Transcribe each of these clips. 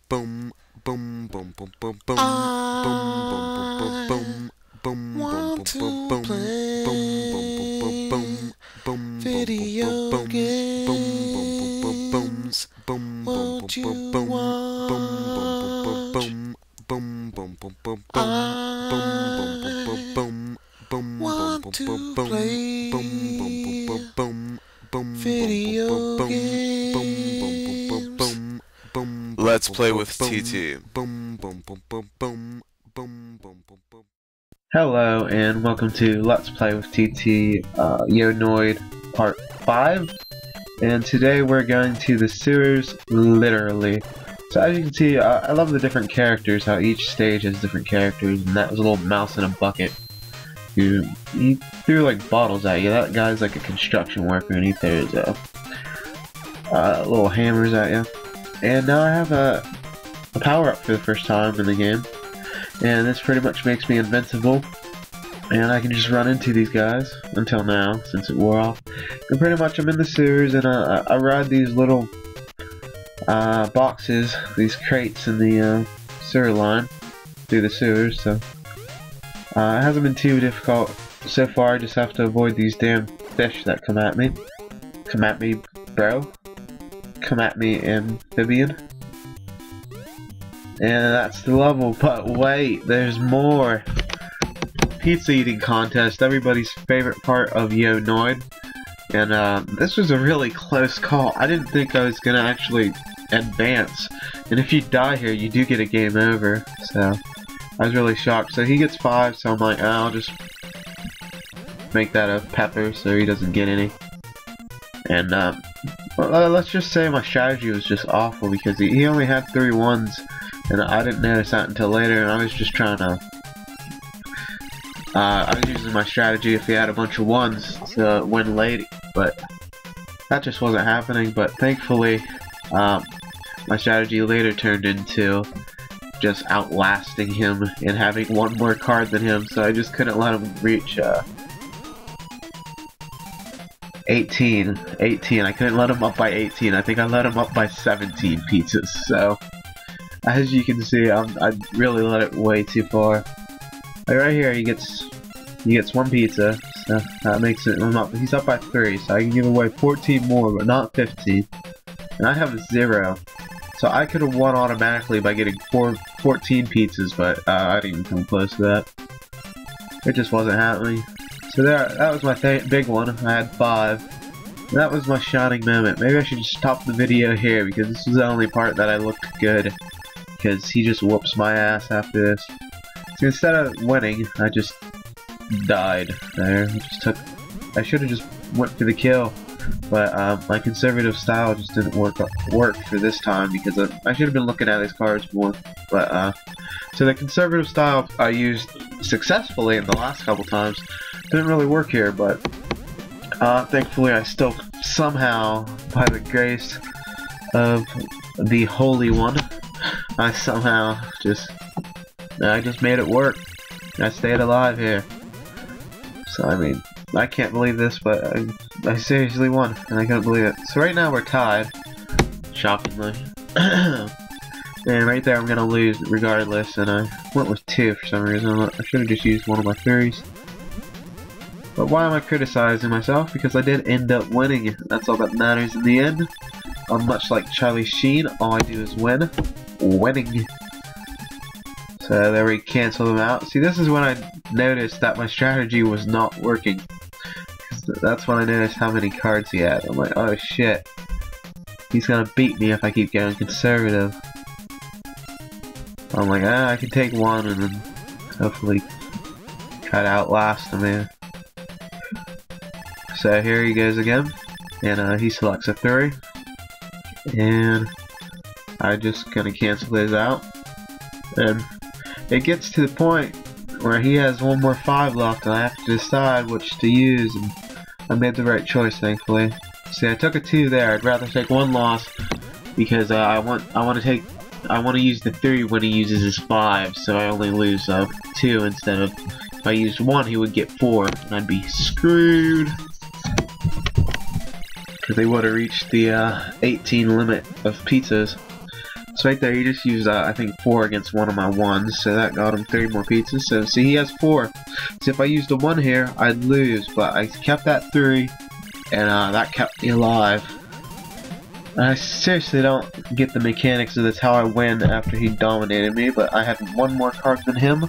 boom, boom, boom, boom, boom, boom, boom, boom, boom, boom, boom, boom, Want boom, boom, to boom, boom, boom, boom, boom, play boom, boom, boom, boom, video booms, boom, boom, boom, boom, booms, games. boom, boom, boom, Won't boom, you boom, boom, boom, boom, boom, watch? boom, boom, boom, boom, boom, boom, boom, boom, boom, boom, I boom, boom, boom, want boom, boom, to boom, boom, boom, boom, play boom, boom, boom, boom, boom, boom, video boom, boom, boom, boom, boom, games. boom, boom, boom, Let's boom, play boom, with boom, TT. boom, boom, boom, boom, boom, boom, boom, boom, boom. Hello and welcome to Let's Play with TT Noid Part 5, and today we're going to the sewers, literally. So as you can see, I love the different characters, how each stage has different characters, and that was a little mouse in a bucket. He threw like bottles at you. That guy's like a construction worker and he throws little hammers at you. And now I have a power up for the first time in the game. And this pretty much makes me invincible, and I can just run into these guys, until now, since it wore off. And pretty much I'm in the sewers, and I ride these little boxes, these crates in the sewer line, through the sewers, so it hasn't been too difficult so far. I just have to avoid these damn fish that come at me. Come at me, bro. Come at me, amphibian. And that's the level, but wait, there's more! Pizza eating contest, everybody's favorite part of Noid. And this was a really close call. I didn't think I was gonna actually advance. And if you die here, you do get a game over. So, I was really shocked. So he gets 5, so I'm like, oh, I'll just make that a pepper so he doesn't get any. And well, let's just say my strategy was just awful because he only had 3 ones. And I didn't notice that until later, and I was just trying to... I was using my strategy if he had a bunch of ones to win late, but that just wasn't happening. But thankfully, my strategy later turned into just outlasting him and having one more card than him, so I just couldn't let him reach 18. I couldn't let him up by 18. I think I let him up by 17 pizzas, so... As you can see, I really let it way too far. Like right here, he gets 1 pizza, so that makes it. He's up by 3, so I can give away 14 more, but not 15. And I have 0, so I could have won automatically by getting 14 pizzas, but I didn't even come close to that. It just wasn't happening. So that was my big one. I had 5. That was my shining moment. Maybe I should just stop the video here because this is the only part that I looked good. Because he just whoops my ass after this. So instead of winning, I just died there. I should have just went for the kill, but my conservative style just didn't work for this time because I should have been looking at his cards more. But so the conservative style I used successfully in the last couple times didn't really work here, but thankfully I still somehow, by the grace of the Holy One, I somehow just made it work. I stayed alive here. So I mean, I can't believe this, but I seriously won, and I couldn't believe it. So right now we're tied, shockingly. And right there I'm gonna lose regardless, and I went with 2 for some reason. I should have just used one of my 3s. But why am I criticizing myself? Because I did end up winning. That's all that matters in the end. Much like Charlie Sheen, all I do is win. Winning. So there we cancel them out. See, this is when I noticed that my strategy was not working. That's when I noticed how many cards he had. I'm like, oh shit. He's gonna beat me if I keep going conservative. I'm like, I can take 1 and then hopefully try to outlast him here. So here he goes again. And he selects a 3. And I'm just gonna cancel those out. And it gets to the point where he has 1 more 5 left and I have to decide which to use, and I made the right choice, thankfully. See, I took a 2 there. I'd rather take 1 loss because I want to use the 3 when he uses his 5, so I only lose 2 instead of, if I used 1 he would get 4 and I'd be screwed. Because they would have reached the 18 limit of pizzas. So right there, he just used, I think, 4 against one of my 1s, so that got him 3 more pizzas. So, see, he has 4. So if I used a 1 here, I'd lose, but I kept that 3, and that kept me alive. I seriously don't get the mechanics of this, how I win after he dominated me, but I had 1 more card than him,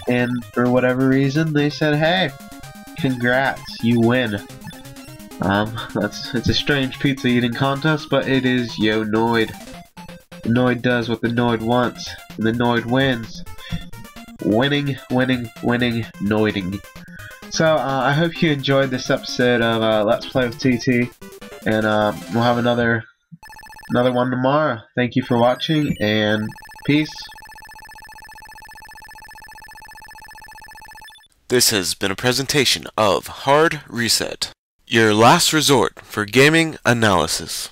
and for whatever reason, they said, hey, congrats, you win. It's a strange pizza eating contest, but it is Yo Noid. The Noid does what the Noid wants, and the Noid wins. Winning, winning, winning, Noiding. So, I hope you enjoyed this episode of Let's Play with TT, and we'll have another one tomorrow. Thank you for watching, and peace. This has been a presentation of Hard Reset, your last resort for gaming analysis.